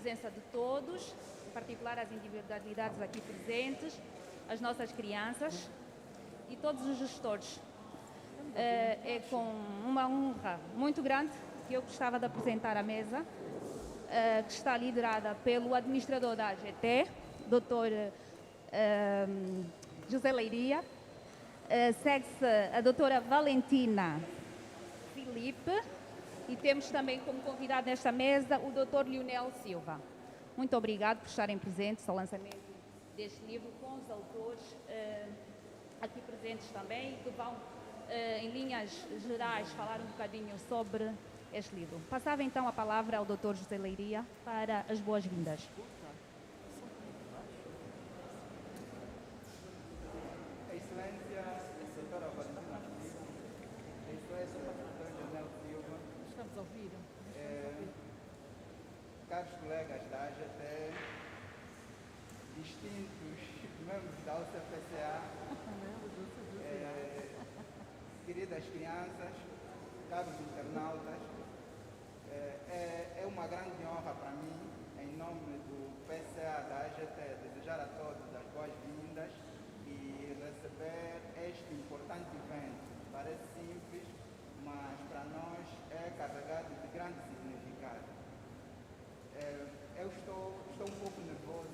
presença de todos, em particular as individualidades aqui presentes, as nossas crianças e todos os gestores. É com uma honra muito grande que eu gostava de apresentar a mesa, que está liderada pelo administrador da AGT, Dr. José Leiria. Segue-se a doutora Valentina Filipe e temos também como convidado nesta mesa o Dr. Lionel Silva. Muito obrigado por estarem presentes ao lançamento deste livro com os autores aqui presentes também e que vão, em linhas gerais, falar um bocadinho sobre este livro. Passava então a palavra ao Dr. José Leiria para as boas-vindas. Excelência, doutora Valentina Filipe, Excelência, doutor Lionel Silva, Estamos a ouvir. caros colegas da AGT, distintos membros da UCPCA, queridas crianças, caros internautas, é uma grande honra para mim, em nome do PCA da AGT, desejar a todos as boas-vindas e receber este importante evento. Parece simples, mas para nós é carregado de grande significado. Eu estou um pouco nervoso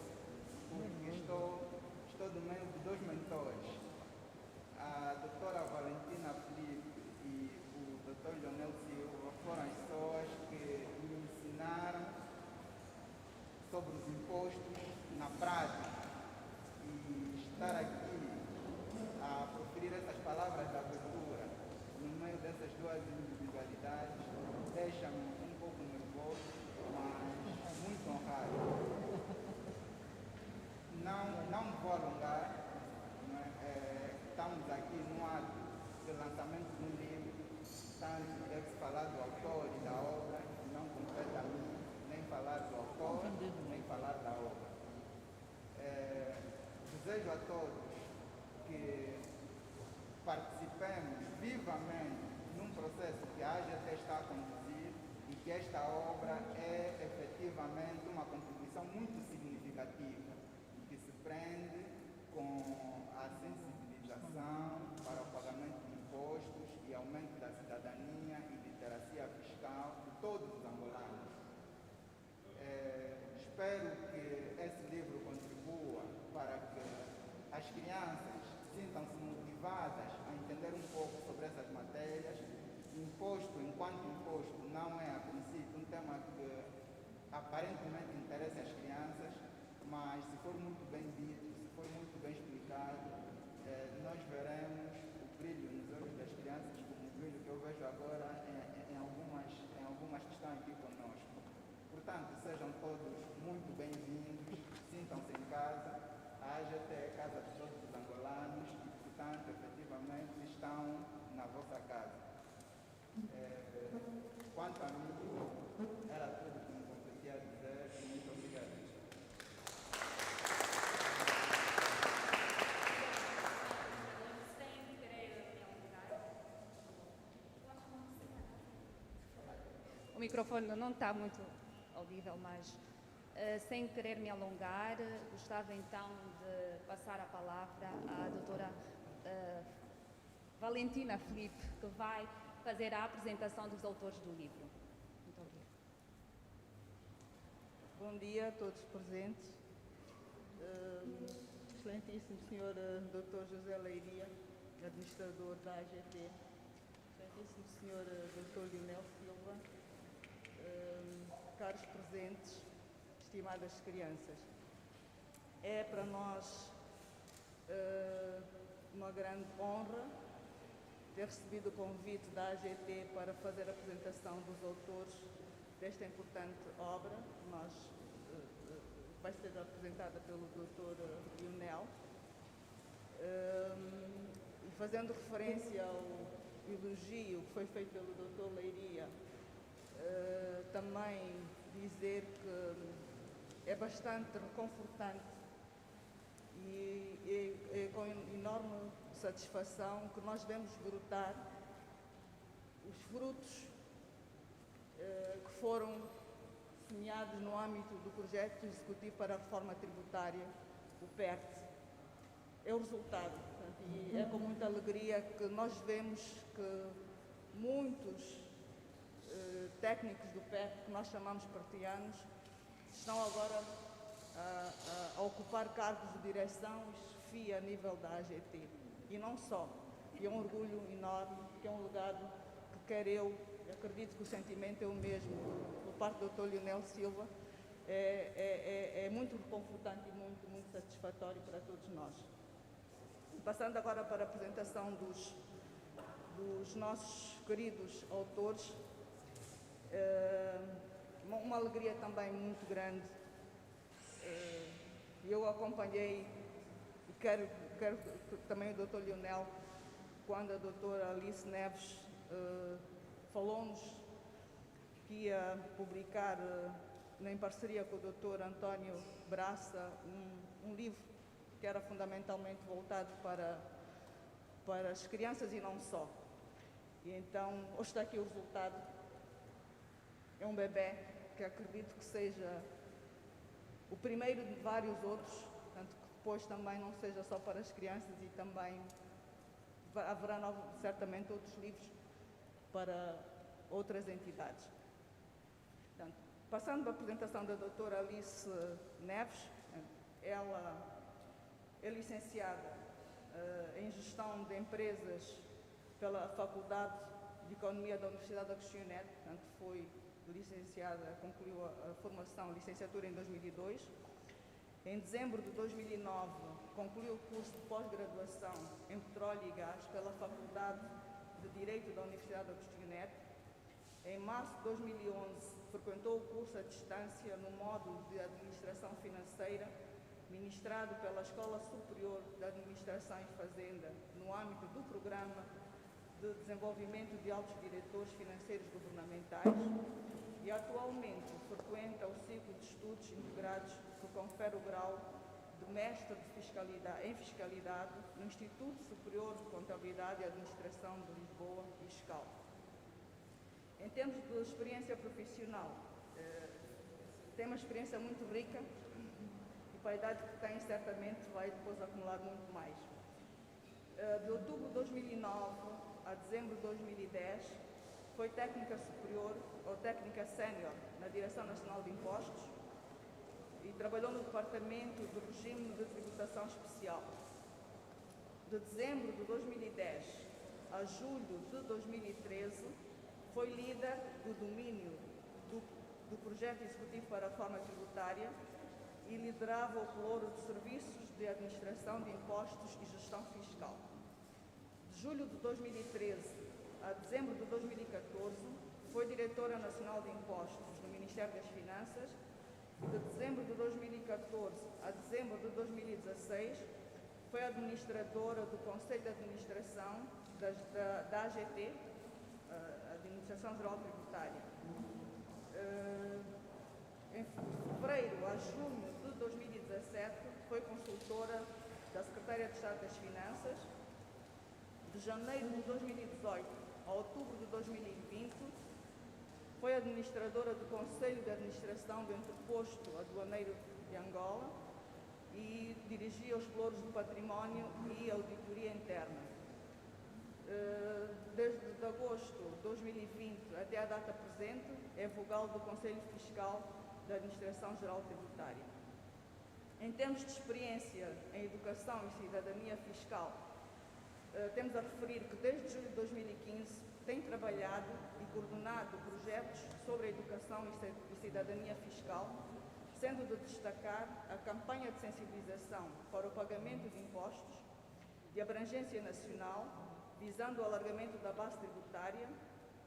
porque estou no meio de dois mentores, a doutora Valentina Filipe e o doutor Lionel Silva. Foram as pessoas que me ensinaram sobre os impostos na prática, e estar aqui a proferir essas palavras de abertura no meio dessas duas individualidades deixa-me um pouco nervoso, mas muito honrado. Não me vou alongar, estamos aqui no ato de lançamento de um livro, tanto deve-se falar do autor e da obra, não compete a mim nem falar do autor, nem falar da obra. Desejo a todos que participemos vivamente num processo que a AGT está a conduzir e que esta obra é efetivamente uma contribuição muito significativa que se prende com a sensibilização para o pagamento de impostos e aumento da cidadania e literacia fiscal de todos os angolanos. Espero que esse livro contribua para que as crianças sintam-se motivadas a entender um pouco sobre essas matérias. Imposto, enquanto imposto, não é a princípio um tema que aparentemente interessa as crianças, mas se for muito bem dito, se for muito bem explicado, nós veremos o brilho nos olhos das crianças, como o brilho que eu vejo agora em algumas que estão aqui conosco. Portanto, sejam todos muito bem-vindos, sintam-se em casa. A AGT é a casa de todos os angolanos e, portanto, efetivamente estão na vossa casa. Quanto a mim, era tudo que me competia a dizer. Muito obrigado. O microfone não está muito audível, mas sem querer me alongar, gostava então de passar a palavra à doutora Valentina Filipe, que vai fazer a apresentação dos autores do livro. Muito obrigada. Bom dia a todos presentes. Excelentíssimo Sr. Dr. José Leiria, administrador da AGT. Excelentíssimo Sr. Dr. Lionel Silva. Caros presentes, estimadas crianças. É para nós uma grande honra ter recebido o convite da AGT para fazer a apresentação dos autores desta importante obra. Vai ser apresentada pelo Dr. Lionel. E fazendo referência ao elogio que foi feito pelo Dr. Leiria, também dizer que é bastante reconfortante e é com enorme satisfação que nós vemos brotar os frutos que foram semeados no âmbito do Projeto Executivo para a Reforma Tributária, o PERT, é o resultado. Portanto, e é com muita alegria que nós vemos que muitos técnicos do PERT, que nós chamamos partianos, estão agora a ocupar cargos de direção e chefia a nível da AGT. E não só. E é um orgulho enorme, que é um legado que quero eu, acredito que o sentimento é o mesmo, por parte do Dr. Leonel Silva, é muito reconfortante e muito satisfatório para todos nós. Passando agora para a apresentação dos nossos queridos autores, uma alegria também muito grande. Eu acompanhei e quero também o Dr. Leonel, quando a doutora Alice Neves falou-nos que ia publicar, em parceria com o Dr. António Braça, um livro que era fundamentalmente voltado para as crianças e não só. E então, hoje está aqui o resultado. É um bebê que acredito que seja o primeiro de vários outros, tanto que depois também não seja só para as crianças e também haverá certamente outros livros para outras entidades. Portanto, passando para a apresentação da doutora Alice Neves, ela é licenciada em Gestão de Empresas pela Faculdade de Economia da Universidade de Agostinho Neto, portanto foi licenciada, concluiu a formação, licenciatura em 2002. Em dezembro de 2009, concluiu o curso de pós-graduação em Petróleo e Gás pela Faculdade de Direito da Universidade de Agostinho Neto. Em março de 2011, frequentou o curso à distância no módulo de Administração Financeira, ministrado pela Escola Superior de Administração e Fazenda, no âmbito do Programa de Desenvolvimento de Altos Diretores Financeiros Governamentais, e atualmente frequenta o ciclo de estudos integrados que confere o grau de mestre em Fiscalidade no Instituto Superior de Contabilidade e Administração de Lisboa, ISCAL. Em termos de experiência profissional, tem uma experiência muito rica e para a idade que tem, certamente vai depois acumular muito mais. De outubro de 2009 a dezembro de 2010, foi técnica superior ou técnica sénior na Direção Nacional de Impostos e trabalhou no Departamento do Regime de Tributação Especial. De dezembro de 2010 a julho de 2013, foi líder do domínio do Projeto Executivo para a Reforma Tributária e liderava o Pelouro de Serviços de Administração de Impostos e Gestão Fiscal. De julho de 2013 a dezembro de 2014, foi diretora nacional de impostos no Ministério das Finanças e de dezembro de 2014 a dezembro de 2016 foi administradora do Conselho de Administração da AGT, Administração Geral Tributária. Em fevereiro a junho de 2017 foi consultora da Secretaria de Estado das Finanças. De janeiro de 2018 a outubro de 2020, foi administradora do Conselho de Administração do Interposto Aduaneiro de Angola e dirigia os pelouros do património e auditoria interna. Desde agosto de 2020 até a data presente, é vogal do Conselho Fiscal da Administração Geral Tributária. Em termos de experiência em educação e cidadania fiscal, temos a referir que desde julho de 2015 tem trabalhado e coordenado projetos sobre a educação e cidadania fiscal, sendo de destacar a campanha de sensibilização para o pagamento de impostos de abrangência nacional, visando o alargamento da base tributária,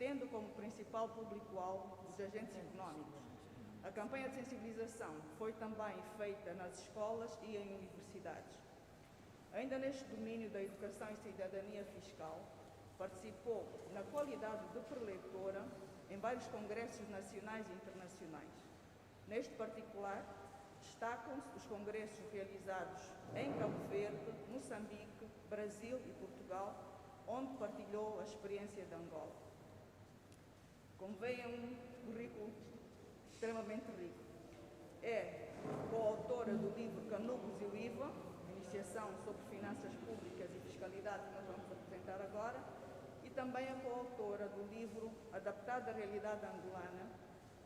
tendo como principal público-alvo os agentes económicos. A campanha de sensibilização foi também feita nas escolas e em universidades. Ainda neste domínio da educação e cidadania fiscal, participou na qualidade de preleitora em vários congressos nacionais e internacionais. Neste particular, destacam-se os congressos realizados em Cabo Verde, Moçambique, Brasil e Portugal, onde partilhou a experiência de Angola. Como veem, um currículo extremamente rico. É coautora do livro Canudos e o IVA, Iniciação sobre Finanças Públicas e Fiscalidade, que nós vamos apresentar agora, e também é coautora do livro Adaptado à Realidade Angolana,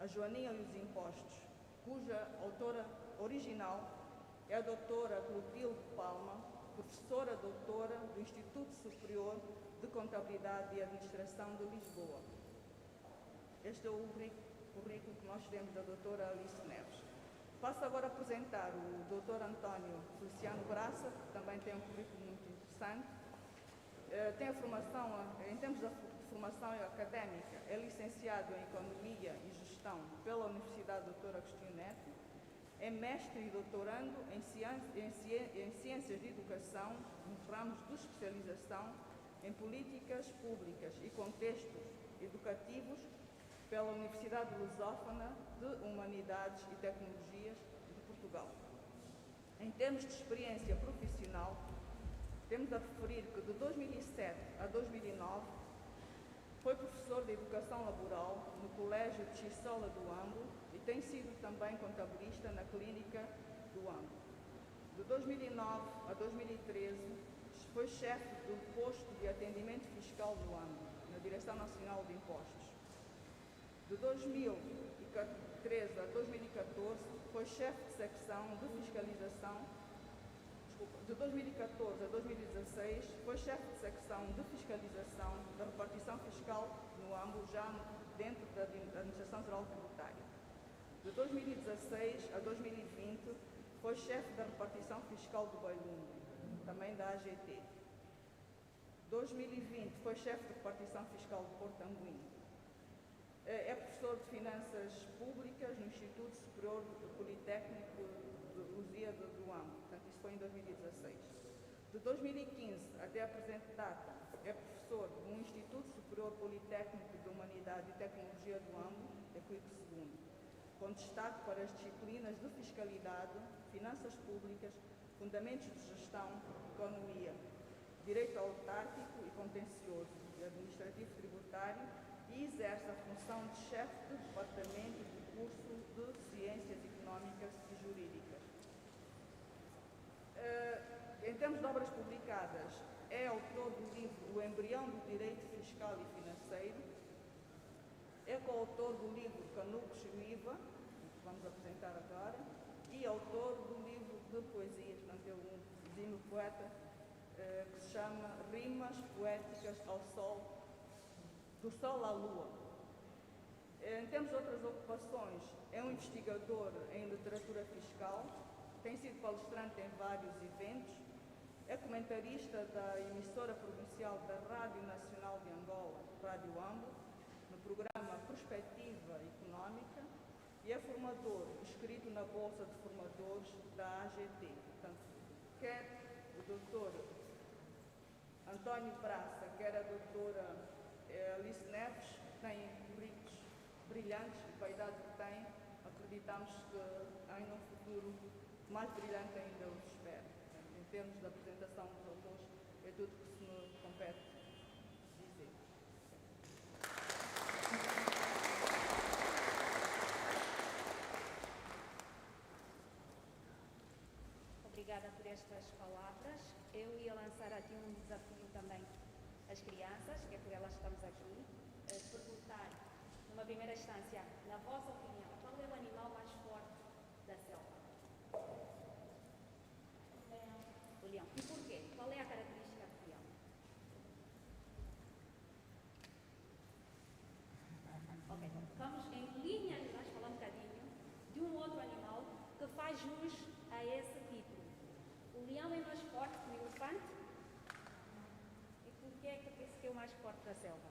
A Joaninha e os Impostos, cuja autora original é a doutora Clotilde Palma, professora doutora do Instituto Superior de Contabilidade e Administração de Lisboa. Este é o currículo que nós temos da doutora Alice Neves. Passo agora a apresentar o doutor António Feliciano Braça, que também tem um currículo muito interessante. Tem a formação, em termos de formação académica, é licenciado em Economia e Gestão pela Universidade Doutor Agostinho Neto, é mestre e doutorando em Ciências de Educação, nos ramos de especialização em Políticas Públicas e Contextos Educativos pela Universidade Lusófona de Humanidades e Tecnologias de Portugal. Em termos de experiência profissional, temos a referir que de 2007 a 2009 foi professor de Educação Laboral no Colégio de Xissola do Ambo e tem sido também contabilista na Clínica do Ambo. De 2009 a 2013 foi chefe do posto de atendimento fiscal do Ambo, na Direção Nacional de Impostos. De 2013 a 2014 foi chefe de secção de fiscalização. De 2014 a 2016 foi chefe de secção de fiscalização da repartição fiscal no AMBO, já dentro da Administração Geral Tributária. De 2016 a 2020 foi chefe da repartição fiscal do Bailungue, também da AGT. 2020 foi chefe de repartição fiscal do Porto Anguim. É professor de Finanças Públicas no Instituto Superior Politécnico de Lusíada do AMBO. Portanto, isso foi em 2016. De 2015 até a presente data, é professor do Instituto Superior Politécnico de Humanidade e Tecnologia do AMBO, Equipe II, com destaque para as disciplinas de Fiscalidade, Finanças Públicas, Fundamentos de Gestão, Economia, Direito Autárquico e Contencioso e Administrativo Tributário, e exerce a função de chefe do Departamento do curso de Ciências Económicas e Jurídicas. Em termos de obras publicadas, é autor do livro O Embrião do Direito Fiscal e Financeiro, é coautor do livro Canudos e o IVA, que vamos apresentar agora, e autor do livro de poesias, portanto é um exímio poeta, que se chama Rimas Poéticas ao Sol, do Sol à Lua. Em termos de outras ocupações, é um investigador em literatura fiscal, tem sido palestrante em vários eventos, é comentarista da emissora provincial da Rádio Nacional de Angola, Rádio Ambo, no programa Perspectiva Económica, e é formador inscrito na Bolsa de Formadores da AGT. Portanto, quer o doutor António Braça, quer a doutora Alice Neves, têm currículos brilhantes e para a idade que têm, acreditamos que ainda um futuro mais brilhante ainda os espera. Em termos da apresentação dos autores, é tudo que se me compete dizer. Obrigada por estas palavras. Eu ia lançar aqui um desafio também às crianças, que é por elas que estamos aqui, perguntar, numa primeira instância, na vossa opinião, qual é o animal mais forte da selva? O leão. E porquê? Qual é a característica do leão? Ok, vamos em linha, vamos falar um bocadinho de um outro animal que faz jus a esse título. O leão é mais forte que o elefante? E porquê é que esse que é o mais forte da selva?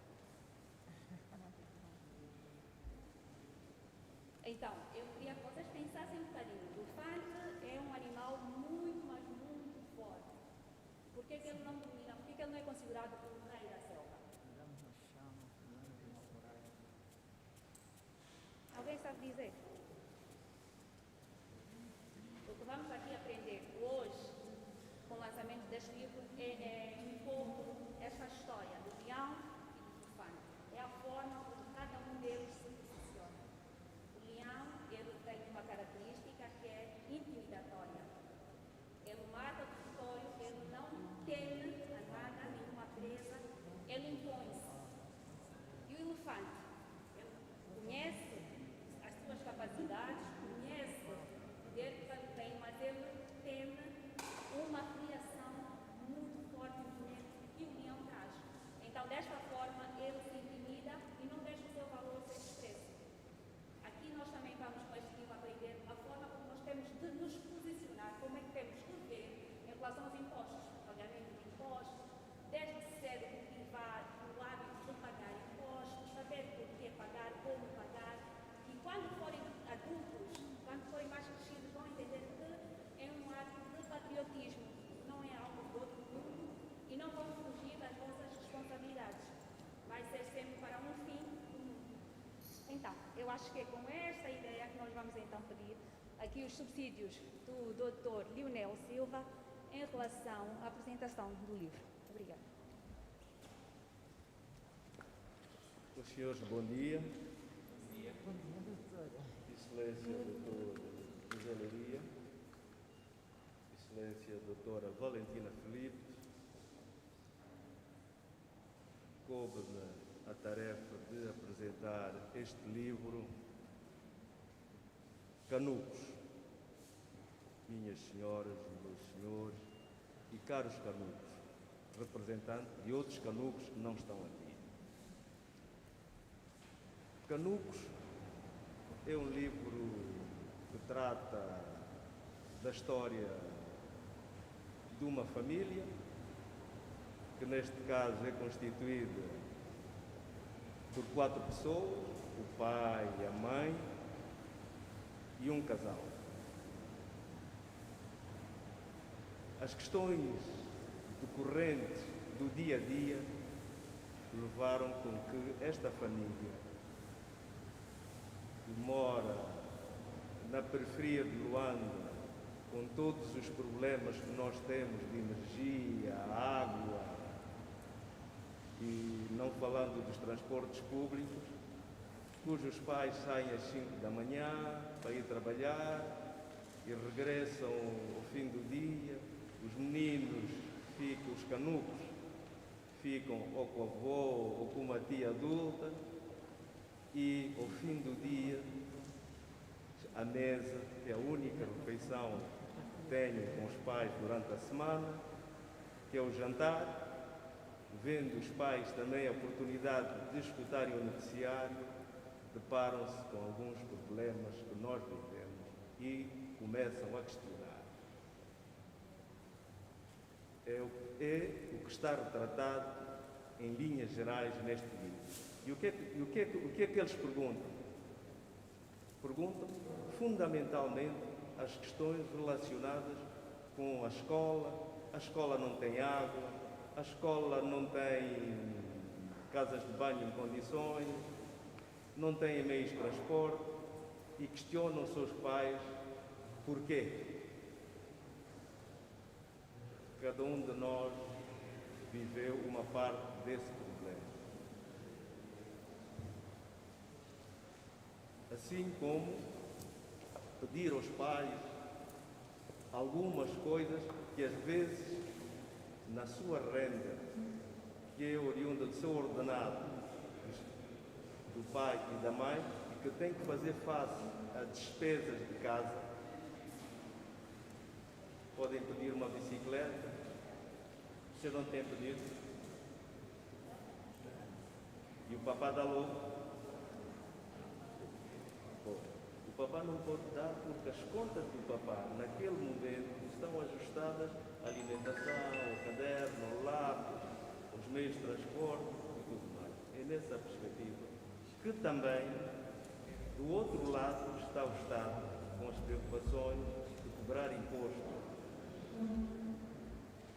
Então, eu queria que vocês pensassem um bocadinho. O elefante é um animal muito, mas muito forte. Por que ele não domina? Por que ele não é considerado o rei da selva? Alguém sabe dizer? O que vamos aqui aprender hoje, com o lançamento deste livro, é um pouco esta história do leão e do elefante. É a forma como cada um deles se posiciona. O leão acho que é com esta ideia que nós vamos então pedir aqui os subsídios do Dr. Lionel Silva em relação à apresentação do livro. Obrigada. Os senhores, bom dia. Excelência Doutor José Leiria, Excelência Doutora Valentina Filipe, coube-me a tarefa de apresentar este livro, Canucos, minhas senhoras e meus senhores e caros canucos, representantes de outros canucos que não estão aqui. Canucos é um livro que trata da história de uma família, que neste caso é constituída por 4 pessoas, o pai, a mãe e um casal. As questões decorrentes do dia a dia levaram com que esta família, que mora na periferia de Luanda, com todos os problemas que nós temos de energia, água, e não falando dos transportes públicos, cujos pais saem às 5 da manhã para ir trabalhar e regressam ao fim do dia. Os meninos ficam, os canucos, ficam ou com a avó ou com uma tia adulta, e ao fim do dia a mesa, que é a única refeição que tenho com os pais durante a semana, que é o jantar. Vendo os pais também a oportunidade de escutarem o noticiário, deparam-se com alguns problemas que nós vivemos e começam a questionar. É o que está retratado em linhas gerais neste livro. E o que é que eles perguntam? Perguntam fundamentalmente as questões relacionadas com a escola não tem água, a escola não tem casas de banho em condições, não tem meios de transporte, e questionam os seus pais porquê. Cada um de nós viveu uma parte desse problema. Assim como pedir aos pais algumas coisas que às vezes na sua renda, que é oriunda do seu ordenado, do pai e da mãe, e que tem que fazer face a despesas de casa, podem pedir uma bicicleta, você não tem pedido, e o papá dá logo. O papá não pode dar porque as contas do papá, naquele momento, estão ajustadas à alimentação, ao caderno, ao lápis, aos meios de transporte e tudo mais. É nessa perspectiva que também, do outro lado, está o Estado com as preocupações de cobrar impostos.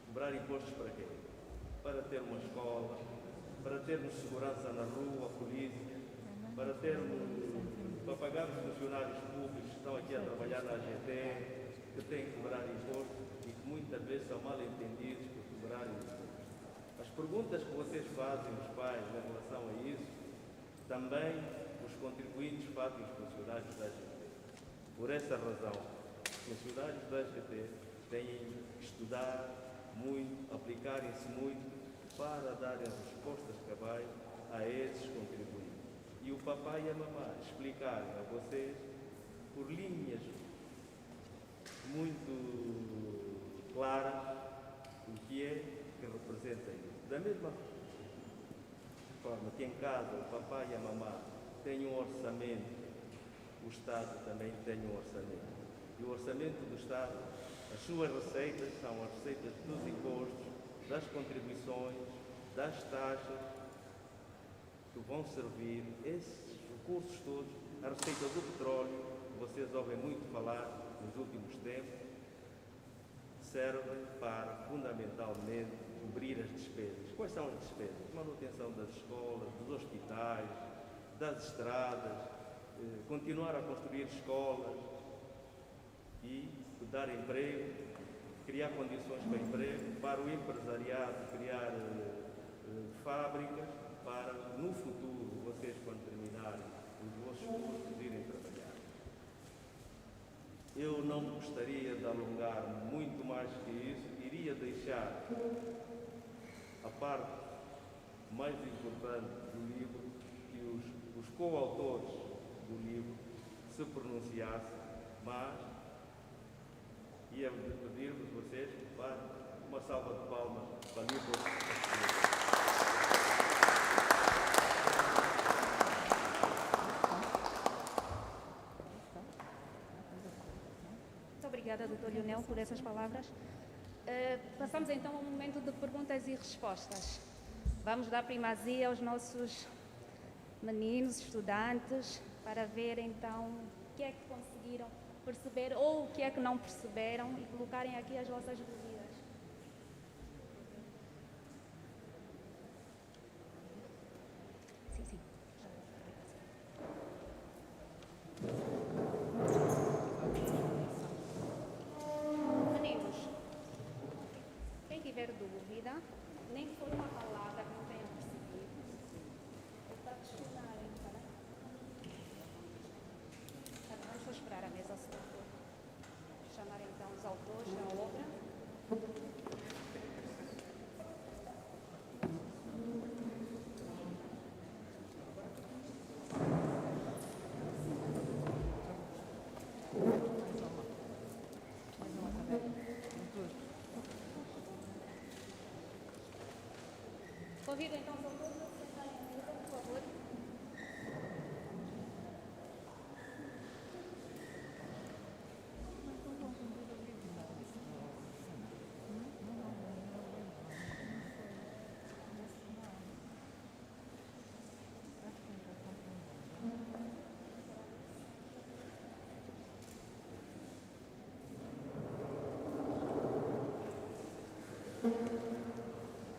Cobrar impostos para quê? Para ter uma escola, para termos segurança na rua, a polícia, para pagar os funcionários públicos que estão aqui a trabalhar na AGT, que têm que cobrar impostos e que muitas vezes são mal entendidos por cobrar impostos. As perguntas que vocês fazem, os pais, em relação a isso, também os contribuintes fazem os funcionários da AGT. Por essa razão, os funcionários da AGT têm que estudar muito, aplicarem-se muito para darem as respostas cabais a esses contribuintes. E o papai e a mamãe explicarem a vocês, por linhas muito claras, o que é que representa isso. Da mesma forma que em casa o papai e a mamãe têm um orçamento, o Estado também tem um orçamento. E o orçamento do Estado, as suas receitas são as receitas dos impostos, das contribuições, das taxas, que vão servir esses recursos todos, a receita do petróleo, que vocês ouvem muito falar nos últimos tempos, servem para, fundamentalmente, cobrir as despesas. Quais são as despesas? Manutenção das escolas, dos hospitais, das estradas, continuar a construir escolas e dar emprego, criar condições para emprego, para o empresariado, criar fábricas, para no futuro, vocês quando terminarem os vossos cursos, irem trabalhar. Eu não gostaria de alongar muito mais que isso, iria deixar a parte mais importante do livro, que os coautores do livro se pronunciassem, mas ia pedir-vos vocês para uma salva de palmas para o livro. Obrigada, Dr. Lionel, por essas palavras. Passamos então ao momento de perguntas e respostas. Vamos dar primazia aos nossos meninos, estudantes, para ver então o que é que conseguiram perceber ou o que é que não perceberam e colocarem aqui as vossas dúvidas. Sim, sim. Meninos, quem tiver dúvida, nem que for uma palavra que não tenham percebido, é para questionarem, tá bem? Vamos só esperar a mesa, se não for. Chamar então os autores da obra. Convido então os autores a se sentarem à mesa, por favor.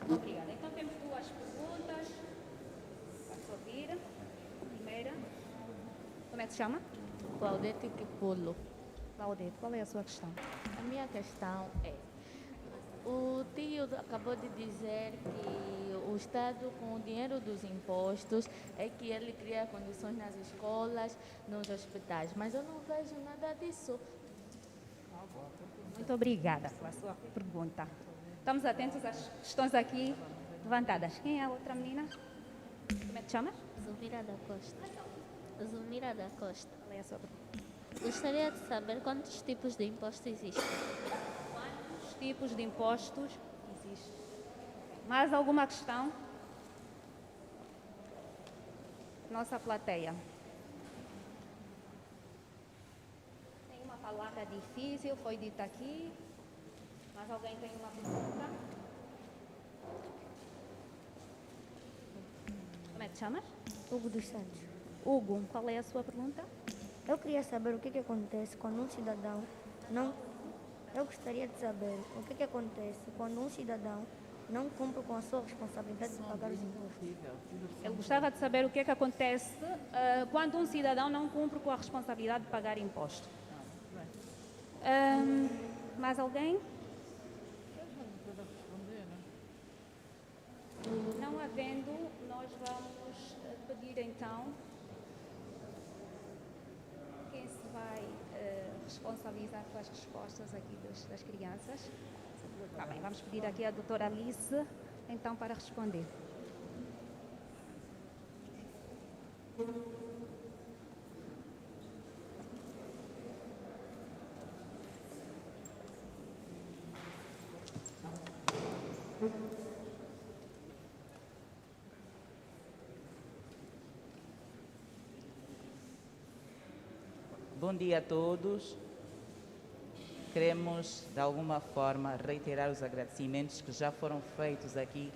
Obrigada. Então temos duas perguntas. Vamos ouvir. A primeira. Como é que se chama? Claudete Kipulo. Claudete, qual é a sua questão? A minha questão é, o tio acabou de dizer que o Estado, com o dinheiro dos impostos, é que ele cria condições nas escolas, nos hospitais, mas eu não vejo nada disso. Muito obrigada pela sua pergunta. Estamos atentos às questões aqui levantadas. Quem é a outra menina? Como é que te chamas? Zulmira da Costa. Zulmira da Costa. Qual é a sua pergunta? Gostaria de saber quantos tipos de impostos existem. Quantos tipos de impostos existem? Mais alguma questão? Nossa plateia. Tem uma palavra difícil, foi dita aqui. Mas alguém tem uma pergunta? Como é que te chamas? Hugo dos Santos. Hugo, qual é a sua pergunta? Eu queria saber o que acontece quando um cidadão não... Eu gostaria de saber o que acontece quando um cidadão não cumpre com a sua responsabilidade de pagar os impostos. Eu gostava de saber o que acontece quando um cidadão não cumpre com a responsabilidade de pagar imposto. Mais alguém? Não havendo, nós vamos pedir então quem se vai responsabilizar pelas respostas aqui das crianças. Tá bem, vamos pedir aqui a doutora Alice, então, para responder. Bom dia a todos. Queremos, de alguma forma, reiterar os agradecimentos que já foram feitos aqui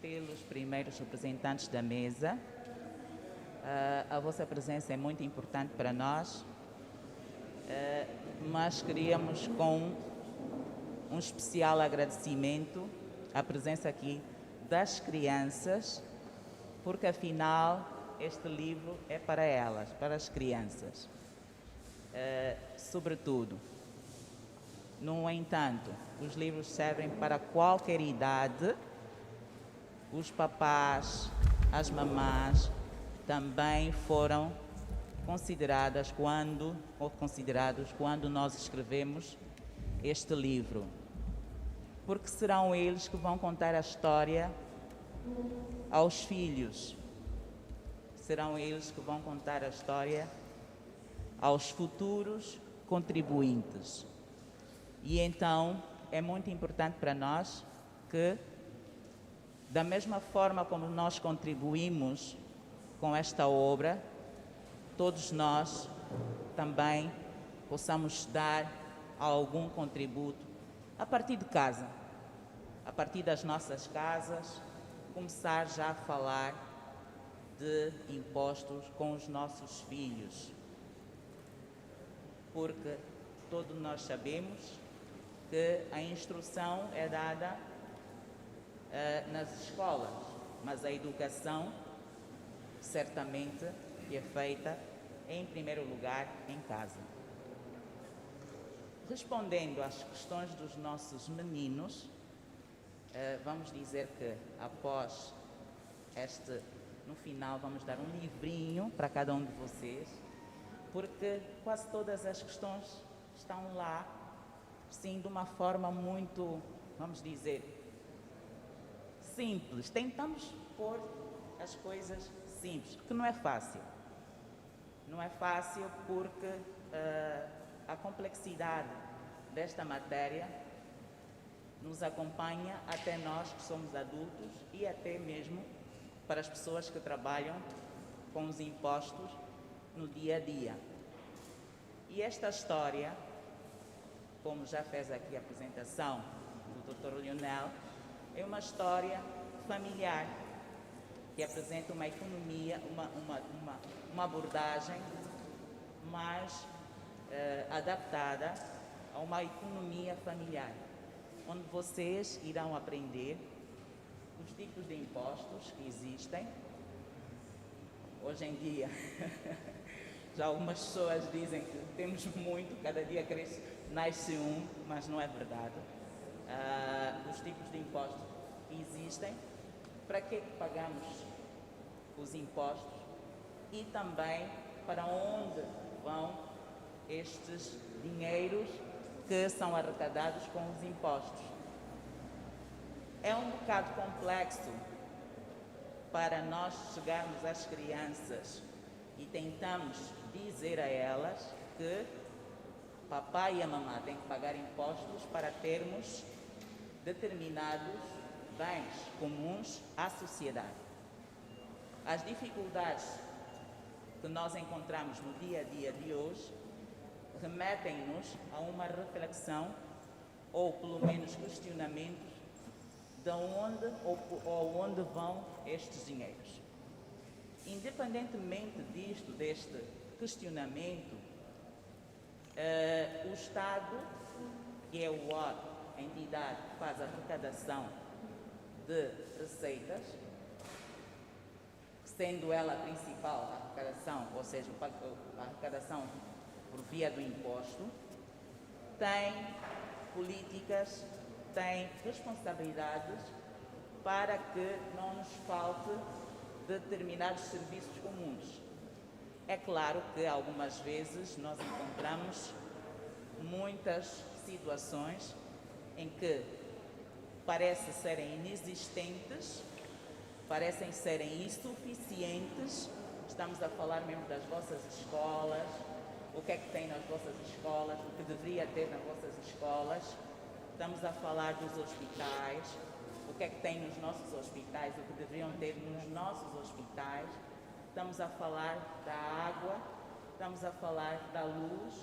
pelos primeiros representantes da mesa. A vossa presença é muito importante para nós, mas queríamos, com um especial agradecimento, a presença aqui das crianças, porque afinal este livro é para elas, para as crianças. Sobretudo. No entanto, os livros servem para qualquer idade. Os papás, as mamás também foram considerados quando nós escrevemos este livro. Porque serão eles que vão contar a história aos filhos. Serão eles que vão contar a história aos futuros contribuintes. E então é muito importante para nós que, da mesma forma como nós contribuímos com esta obra, todos nós também possamos dar algum contributo a partir de casa, a partir das nossas casas, começar já a falar de impostos com os nossos filhos. Porque todos nós sabemos que a instrução é dada nas escolas, mas a educação certamente é feita em primeiro lugar em casa. Respondendo às questões dos nossos meninos, vamos dizer que após no final vamos dar um livrinho para cada um de vocês, porque quase todas as questões estão lá, sim, de uma forma muito, vamos dizer, simples. Tentamos pôr as coisas simples, que não é fácil. Não é fácil porque a complexidade desta matéria nos acompanha até nós que somos adultos e até mesmo para as pessoas que trabalham com os impostos no dia a dia. E esta história, como já fez aqui a apresentação do Dr. Lionel, é uma história familiar que apresenta uma economia, uma abordagem mais adaptada a uma economia familiar, onde vocês irão aprender os tipos de impostos que existem. Hoje em dia, já algumas pessoas dizem que temos muito, cada dia cresce, nasce um, mas não é verdade. Os tipos de impostos que existem, para que pagamos os impostos e também para onde vão estes dinheiros que são arrecadados com os impostos. É um bocado complexo para nós chegarmos às crianças e tentamos dizer a elas que papai e a mamãe têm que pagar impostos para termos determinados bens comuns à sociedade. As dificuldades que nós encontramos no dia a dia de hoje remetem-nos a uma reflexão ou pelo menos questionamentos de onde ou onde vão estes dinheiros. Independentemente deste questionamento, o Estado, que é a entidade que faz a arrecadação de receitas, sendo ela a principal arrecadação, ou seja, a arrecadação por via do imposto, tem políticas, tem responsabilidades para que não nos falte determinados serviços comuns. É claro que algumas vezes nós encontramos muitas situações em que parecem serem inexistentes, parecem serem insuficientes. Estamos a falar mesmo das vossas escolas, o que é que tem nas vossas escolas, o que deveria ter nas vossas escolas. Estamos a falar dos hospitais, o que é que tem nos nossos hospitais, o que deveriam ter nos nossos hospitais. Estamos a falar da água, estamos a falar da luz,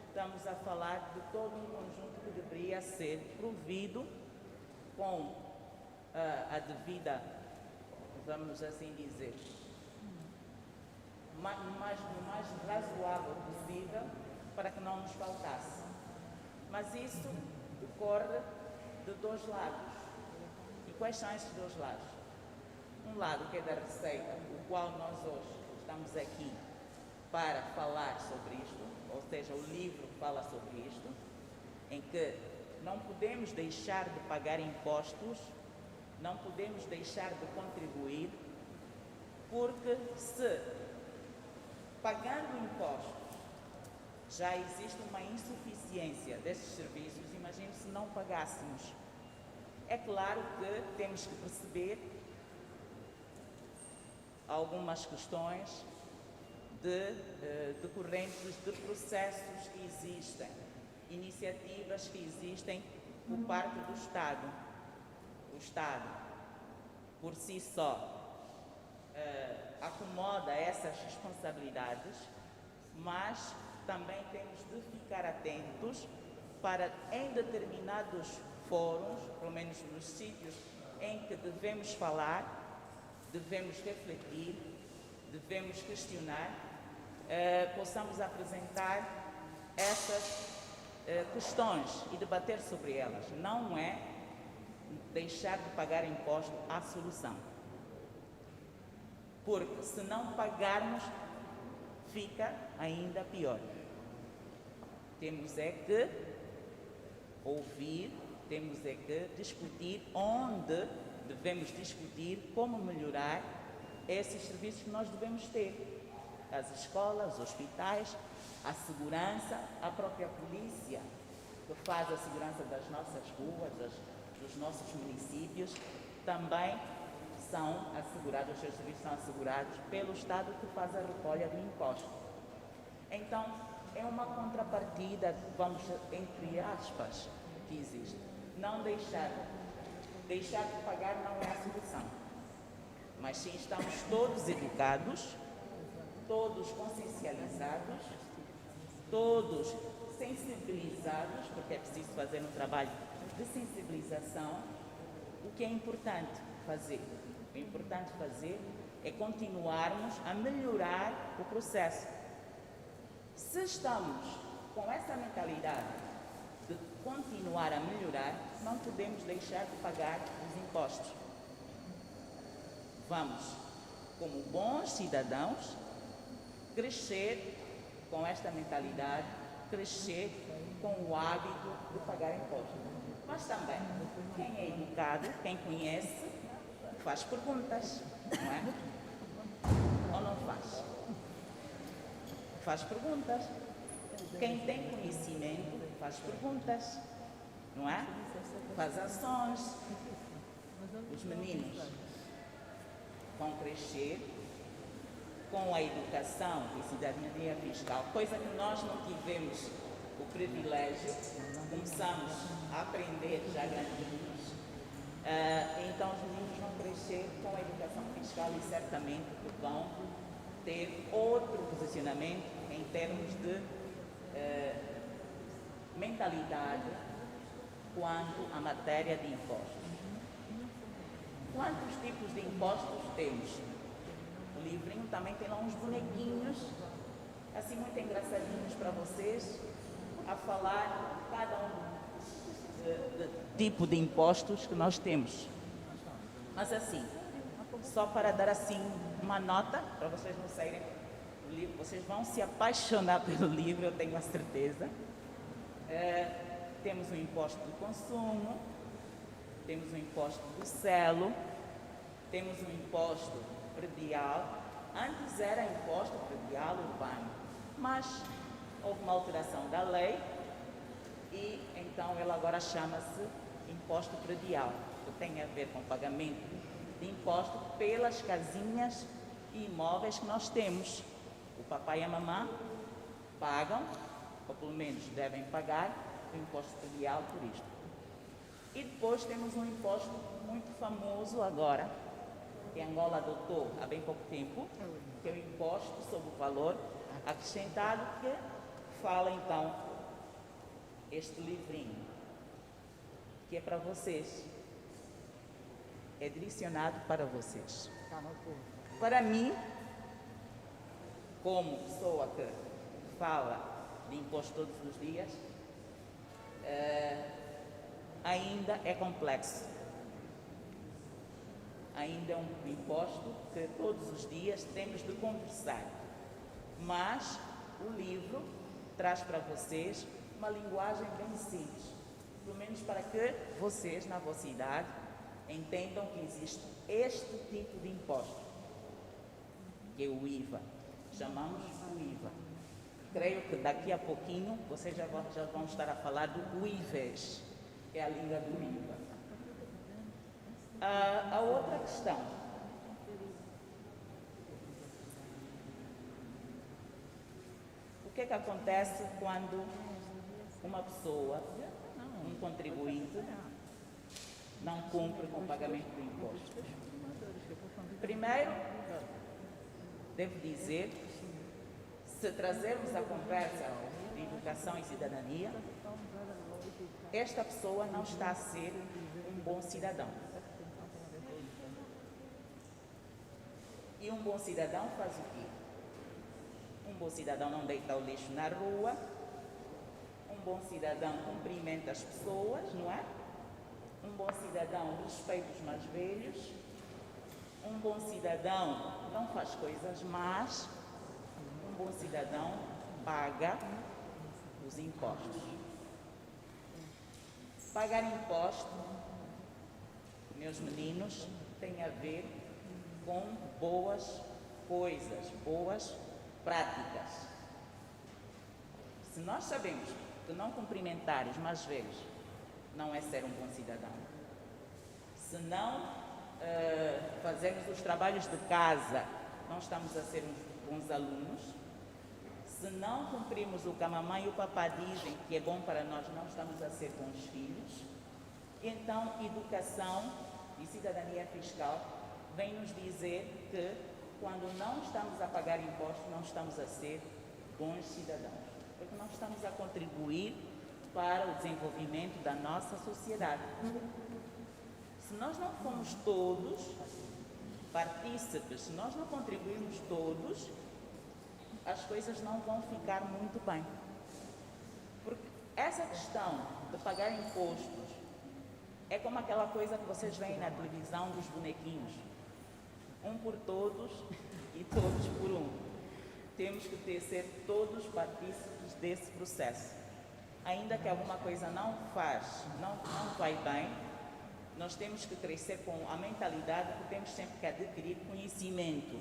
estamos a falar de todo um conjunto que deveria ser provido com a devida, vamos assim dizer, o mais razoável possível para que não nos faltasse. Mas isso decorre de dois lados. E quais são esses dois lados? Um lado que é da receita, o qual nós hoje estamos aqui para falar sobre isto, ou seja, o livro fala sobre isto, em que não podemos deixar de pagar impostos, não podemos deixar de contribuir, porque se pagando impostos já existe uma insuficiência desses serviços, imagine se não pagássemos. É claro que temos que perceber algumas questões decorrentes de processos que existem, iniciativas que existem por parte do Estado. O Estado, por si só, acomoda essas responsabilidades, mas também temos de ficar atentos para, em determinados fóruns, pelo menos nos sítios em que devemos falar, devemos refletir, devemos questionar, possamos apresentar essas questões e debater sobre elas. Não é deixar de pagar imposto a solução. Porque se não pagarmos, fica ainda pior. Temos é que ouvir, temos é que discutir onde devemos discutir como melhorar esses serviços que nós devemos ter. As escolas, os hospitais, a segurança, a própria polícia, que faz a segurança das nossas ruas, dos nossos municípios, também são assegurados, os seus serviços são assegurados pelo Estado, que faz a recolha do imposto. Então, é uma contrapartida, vamos, entre aspas, que existe. Não deixar de pagar não é a solução. Mas sim, estamos todos educados, todos consciencializados, todos sensibilizados, porque é preciso fazer um trabalho de sensibilização. O que é importante fazer? O importante fazer é continuarmos a melhorar o processo. Se estamos com essa mentalidade de continuar a melhorar, não podemos deixar de pagar os impostos. Vamos, como bons cidadãos, crescer com esta mentalidade, crescer com o hábito de pagar impostos. Mas também, quem é educado, quem conhece, faz perguntas, não é? Ou não faz? Faz perguntas. Quem tem conhecimento faz perguntas, não é? Faz ações. Os meninos vão crescer com a educação e cidadania fiscal, coisa que nós não tivemos o privilégio, começamos a aprender já grandinhos. Então os meninos vão crescer com a educação fiscal e certamente vão ter outro posicionamento em termos de mentalidade quanto à matéria de impostos. Quantos tipos de impostos temos? O livrinho também tem lá uns bonequinhos, assim muito engraçadinhos para vocês, a falar cada um tipo de impostos que nós temos. Mas assim, só para dar assim uma nota, para vocês não saírem do livro, vocês vão se apaixonar pelo livro, eu tenho a certeza. Temos o imposto do consumo, temos o imposto do selo, temos o imposto predial. Antes era imposto predial urbano, mas houve uma alteração da lei e então ela agora chama-se imposto predial, que tem a ver com o pagamento de imposto pelas casinhas e imóveis que nós temos. O papai e a mamã pagam, ou pelo menos devem pagar, o imposto predial por isto. E depois temos um imposto muito famoso agora, que Angola adotou há bem pouco tempo, que é o imposto sobre o valor acrescentado, que fala então este livrinho, que é para vocês, é direcionado para vocês. Para mim, como pessoa que fala de imposto todos os dias, ainda é complexo. ainda é um imposto que todos os dias temos de conversar. Mas o livro traz para vocês uma linguagem bem simples, pelo menos para que vocês, na vossa idade, entendam que existe este tipo de imposto, que é o IVA. Chamamos o IVA. Creio que daqui a pouquinho vocês já vão estar a falar do UIVES, que é a língua do IVA. A outra questão. O que é que acontece quando uma pessoa, um contribuinte, não cumpre com o pagamento do imposto? Primeiro, devo dizer, se trazermos a conversa de educação e cidadania, esta pessoa não está a ser um bom cidadão. E um bom cidadão faz o quê? Um bom cidadão não deita o lixo na rua, um bom cidadão cumprimenta as pessoas, não é? Um bom cidadão respeita os mais velhos, um bom cidadão não faz coisas más, um bom cidadão paga os impostos. Pagar imposto, meus meninos, tem a ver com boas coisas, boas práticas. Se nós sabemos que não cumprimentar os mais velhos não é ser um bom cidadão, se não fazermos os trabalhos de casa, não estamos a ser uns bons alunos, se não cumprimos o que a mamãe e o papá dizem que é bom para nós, não estamos a ser bons filhos. Então, educação e cidadania fiscal vem nos dizer que quando não estamos a pagar impostos, não estamos a ser bons cidadãos, porque não estamos a contribuir para o desenvolvimento da nossa sociedade. Se nós não formos todos partícipes, se nós não contribuirmos todos, as coisas não vão ficar muito bem. Porque essa questão de pagar impostos é como aquela coisa que vocês veem na televisão dos bonequinhos. Um por todos e todos por um. Temos que ser todos partícipes desse processo. Ainda que alguma coisa não vai bem, nós temos que crescer com a mentalidade que temos sempre que adquirir conhecimento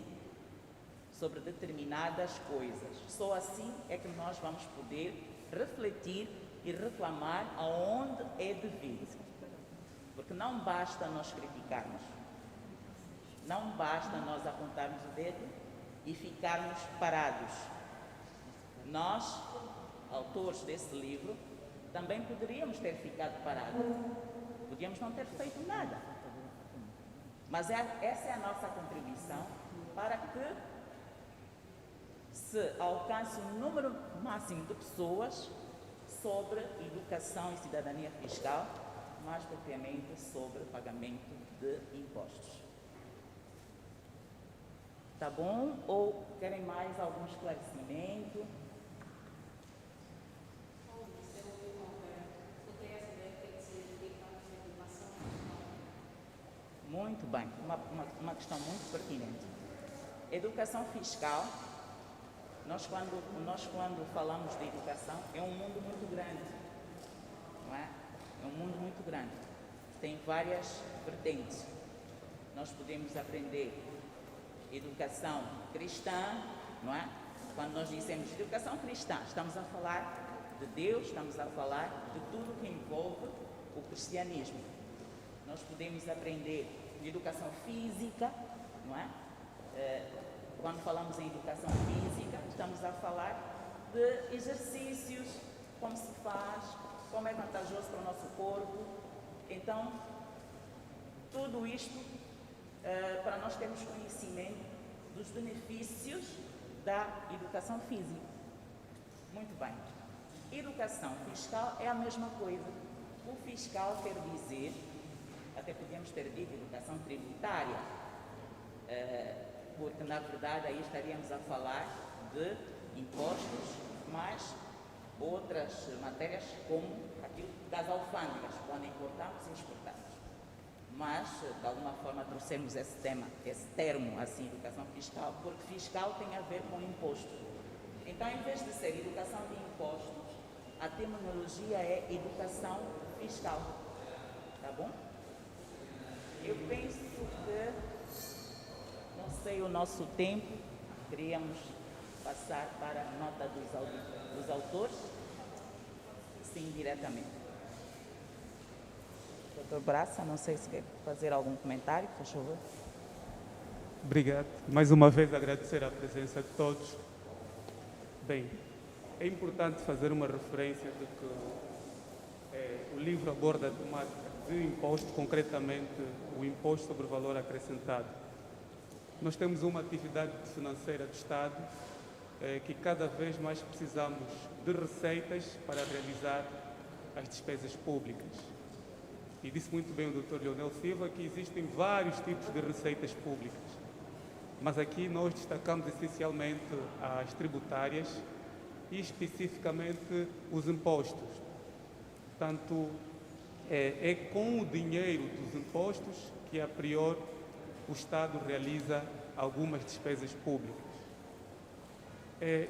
sobre determinadas coisas. Só assim é que nós vamos poder refletir e reclamar aonde é devido. Porque não basta nós criticarmos, não basta nós apontarmos o dedo e ficarmos parados. Nós, autores desse livro, também poderíamos ter ficado parados. Podíamos não ter feito nada. Mas essa é a nossa contribuição para que se alcance um número máximo de pessoas sobre educação e cidadania fiscal, mais propriamente sobre o pagamento de impostos. Tá bom? Ou querem mais algum esclarecimento? Muito bem, uma questão muito pertinente. Educação fiscal, nós quando falamos de educação, é um mundo muito grande, não é? É um mundo muito grande, tem várias vertentes. Nós podemos aprender educação cristã, não é? Quando nós dizemos educação cristã, estamos a falar de Deus, estamos a falar de tudo que envolve o cristianismo. Nós podemos aprender educação física, não é? Quando falamos em educação física, estamos a falar de exercícios, como se faz, como é vantajoso para o nosso corpo. Então, tudo isto para nós termos conhecimento dos benefícios da educação física. Muito bem. Educação fiscal é a mesma coisa. O fiscal quer dizer, até podemos ter dito educação tributária, porque na verdade aí estaríamos a falar de impostos, mais outras matérias como aquilo das alfândegas, quando importamos e exportamos. mas de alguma forma trouxemos esse termo, assim, educação fiscal, porque fiscal tem a ver com imposto. Então, em vez de ser educação de impostos, a terminologia é educação fiscal, tá bom? Eu penso que, não sei o nosso tempo, queríamos passar para a nota dos autores, sim, diretamente. Doutor Braça, não sei se quer fazer algum comentário, por favor. Obrigado. Mais uma vez agradecer a presença de todos. Bem, é importante fazer uma referência de que o livro aborda a temática de imposto, concretamente o imposto sobre valor acrescentado. Nós temos uma atividade financeira do Estado que cada vez mais precisamos de receitas para realizar as despesas públicas. E disse muito bem o Dr. Leonel Silva que existem vários tipos de receitas públicas, mas aqui nós destacamos essencialmente as tributárias e especificamente os impostos. Portanto, é com o dinheiro dos impostos que, a priori, o Estado realiza algumas despesas públicas.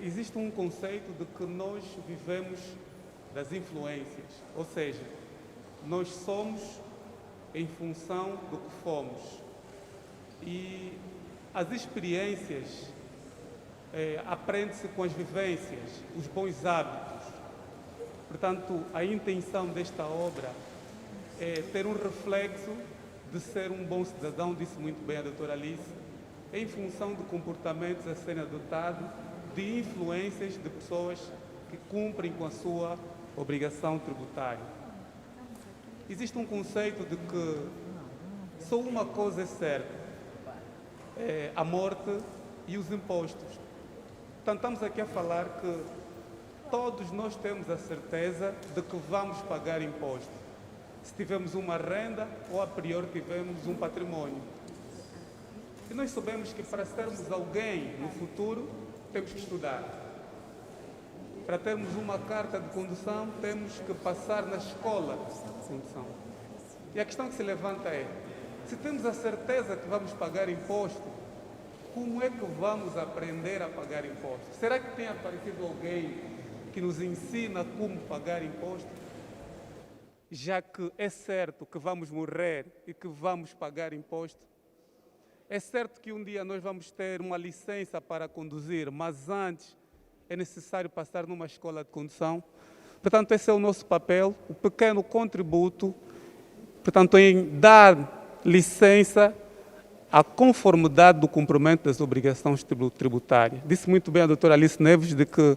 Existe um conceito de que nós vivemos das influências, ou seja, nós somos em função do que fomos. E as experiências aprende-se com as vivências, os bons hábitos. Portanto, a intenção desta obra é ter um reflexo de ser um bom cidadão, disse muito bem a doutora Alice, em função de comportamentos a serem adotados, de influências de pessoas que cumprem com a sua obrigação tributária. Existe um conceito de que só uma coisa é certa, a morte e os impostos. Portanto, estamos aqui a falar que todos nós temos a certeza de que vamos pagar imposto, se tivermos uma renda ou a priori tivermos um património. E nós sabemos que para sermos alguém no futuro, temos que estudar. Para termos uma carta de condução, temos que passar na escola de condução. E a questão que se levanta é, se temos a certeza que vamos pagar imposto, como é que vamos aprender a pagar imposto? Será que tem aparecido alguém que nos ensina como pagar imposto? Já que é certo que vamos morrer e que vamos pagar imposto, é certo que um dia nós vamos ter uma licença para conduzir, mas antes é necessário passar numa escola de condução. Portanto, esse é o nosso papel, o pequeno contributo, portanto, em dar licença à conformidade do cumprimento das obrigações tributárias. Disse muito bem a doutora Alice Neves de que,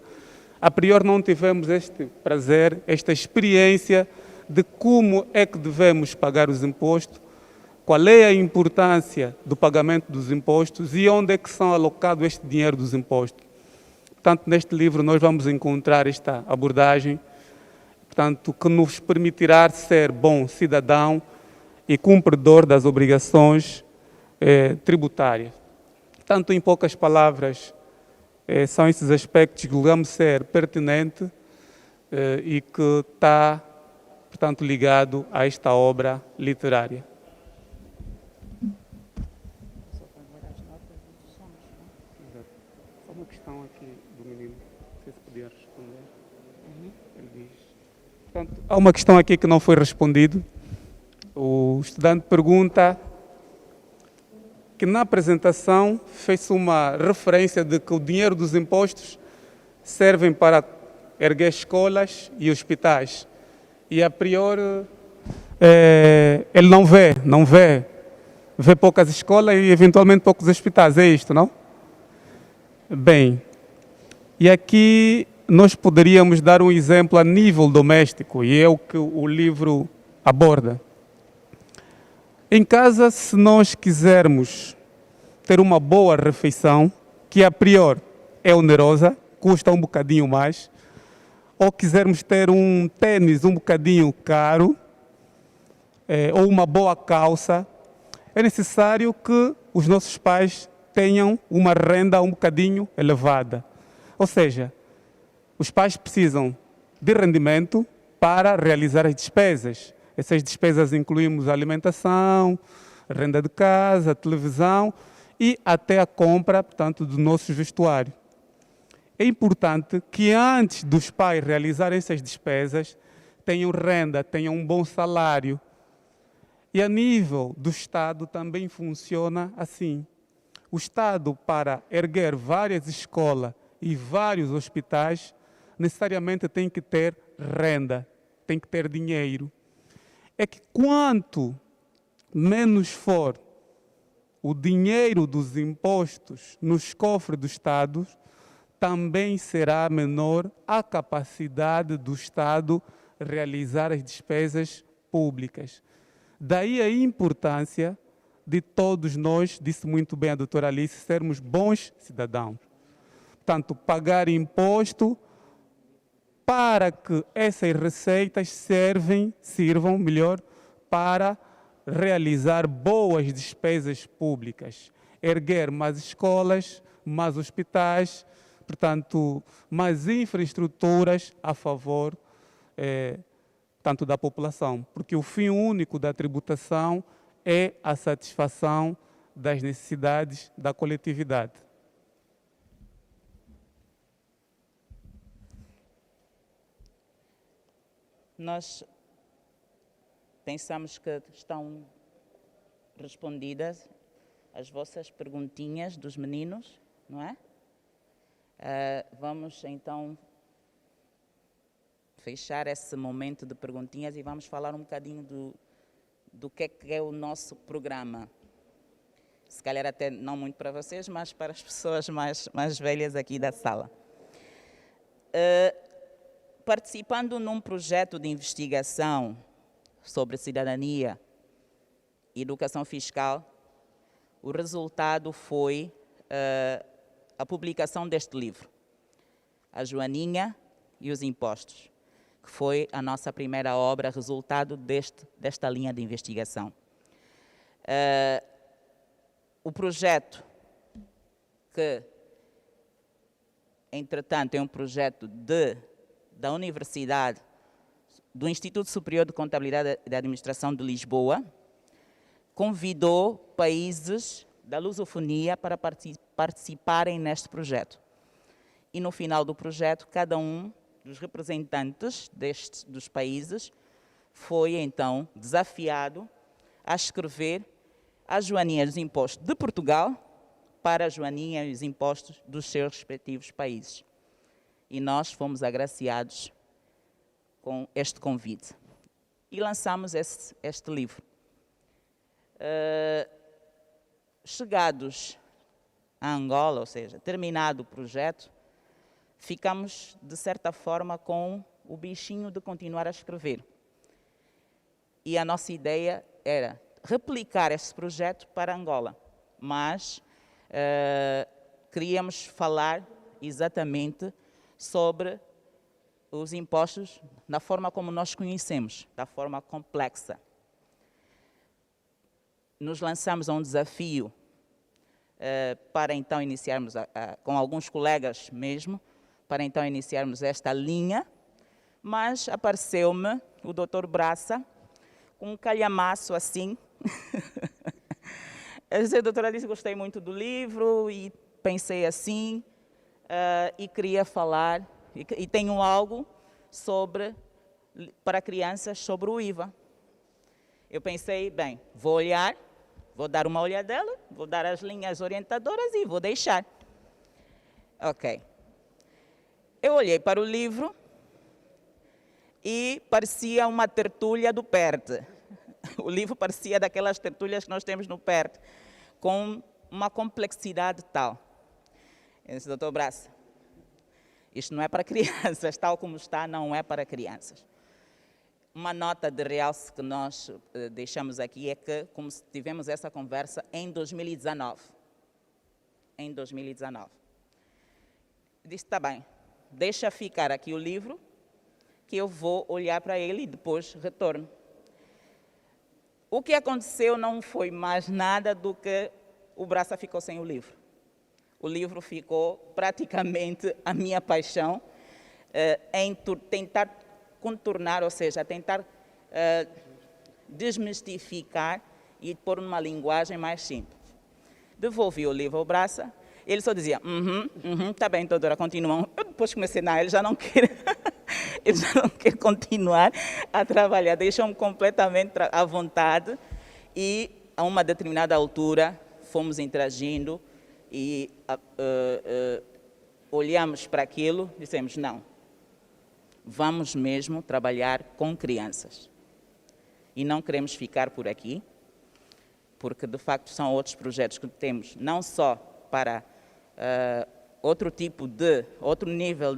a priori, não tivemos este prazer, esta experiência de como é que devemos pagar os impostos, qual é a importância do pagamento dos impostos e onde é que são alocados este dinheiro dos impostos. Portanto, neste livro nós vamos encontrar esta abordagem, portanto, que nos permitirá ser bom cidadão e cumpridor das obrigações tributárias. Portanto, em poucas palavras, são esses aspectos que julgamos ser pertinente e que está, portanto, ligado a esta obra literária. Só uma questão aqui do menino, não sei se podia responder. Ele diz. Portanto, há uma questão aqui que não foi respondido. O estudante pergunta que na apresentação fez uma referência de que o dinheiro dos impostos servem para erguer escolas e hospitais. E a priori ele não vê poucas escolas e eventualmente poucos hospitais, é isto, não? Bem, e aqui nós poderíamos dar um exemplo a nível doméstico, e é o que o livro aborda. Em casa, se nós quisermos ter uma boa refeição, que a priori é onerosa, custa um bocadinho mais, ou quisermos ter um tênis um bocadinho caro, ou uma boa calça, é necessário que os nossos pais tenham uma renda um bocadinho elevada. Ou seja, os pais precisam de rendimento para realizar as despesas. Essas despesas incluímos alimentação, renda de casa, televisão e até a compra, portanto, do nosso vestuário. É importante que antes dos pais realizarem essas despesas, tenham renda, tenham um bom salário. E a nível do Estado também funciona assim. O Estado, para erguer várias escolas e vários hospitais, necessariamente tem que ter renda, tem que ter dinheiro. É que quanto menos for o dinheiro dos impostos nos cofres do Estado, também será menor a capacidade do Estado realizar as despesas públicas. Daí a importância de todos nós, disse muito bem a doutora Alice, sermos bons cidadãos. Portanto, pagar imposto para que essas receitas sirvam melhor para realizar boas despesas públicas, erguer mais escolas, mais hospitais, portanto, mais infraestruturas a favor tanto da população, porque o fim único da tributação é a satisfação das necessidades da coletividade. Nós pensamos que estão respondidas as vossas perguntinhas dos meninos, não é? Vamos então fechar esse momento de perguntinhas e vamos falar um bocadinho do que é o nosso programa. Se calhar até não muito para vocês, mas para as pessoas mais velhas aqui da sala. Participando num projeto de investigação sobre cidadania e educação fiscal, o resultado foi a publicação deste livro, A Joaninha e os Impostos, que foi a nossa primeira obra, resultado desta linha de investigação. O projeto, que, entretanto, é um projeto da Universidade, do Instituto Superior de Contabilidade e Administração de Lisboa, convidou países da lusofonia para participarem neste projeto. E no final do projeto, cada um dos representantes dos países foi, então, desafiado a escrever a Joaninha dos Impostos de Portugal para a Joaninha e os Impostos dos seus respectivos países. E nós fomos agraciados com este convite. E lançamos este livro. Chegados a Angola, ou seja, terminado o projeto, ficamos, de certa forma, com o bichinho de continuar a escrever. E a nossa ideia era replicar esse projeto para Angola, mas queríamos falar exatamente sobre os impostos da forma como nós conhecemos, da forma complexa. Nos lançamos a um desafio para então iniciarmos, com alguns colegas mesmo, para então iniciarmos esta linha, mas apareceu-me o Dr. Braça com um calhamaço assim. Eu disse, doutora Alice, gostei muito do livro e pensei assim, e queria falar, e tenho algo para crianças sobre o IVA. Eu pensei, bem, vou dar uma olhadela, vou dar as linhas orientadoras e vou deixar. Ok. Eu olhei para o livro e parecia uma tertúlia do PERT. O livro parecia daquelas tertúlias que nós temos no PERT, com uma complexidade tal. Eu disse, doutor Braça, isto não é para crianças, tal como está, não é para crianças. Uma nota de realce que nós deixamos aqui é que, como tivemos essa conversa em 2019. Em 2019. Disse, está bem, deixa ficar aqui o livro, que eu vou olhar para ele e depois retorno. O que aconteceu não foi mais nada do que o Braça ficou sem o livro. O livro ficou praticamente a minha paixão em tentar contornar, ou seja, tentar desmistificar e pôr numa linguagem mais simples. Devolvi o livro ao Braça, ele só dizia, tá bem, doutora, continuam. Eu depois comecei, não, ele já não quer, ele já não quer continuar a trabalhar, deixou-me completamente à vontade e a uma determinada altura fomos interagindo e olhamos para aquilo e dissemos, não, vamos mesmo trabalhar com crianças. E não queremos ficar por aqui, porque de facto são outros projetos que temos, não só para outro nível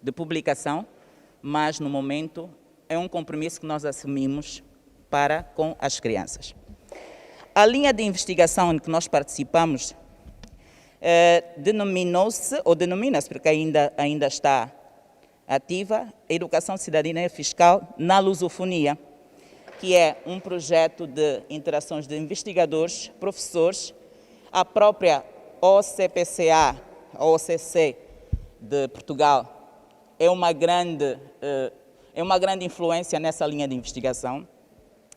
de publicação, mas no momento é um compromisso que nós assumimos para com as crianças. A linha de investigação em que nós participamos denominou-se, ou denomina-se, porque ainda está ativa, Educação Cidadania Fiscal na Lusofonia, que é um projeto de interações de investigadores, professores, a própria OCPCA, a OCC de Portugal, é uma grande influência nessa linha de investigação.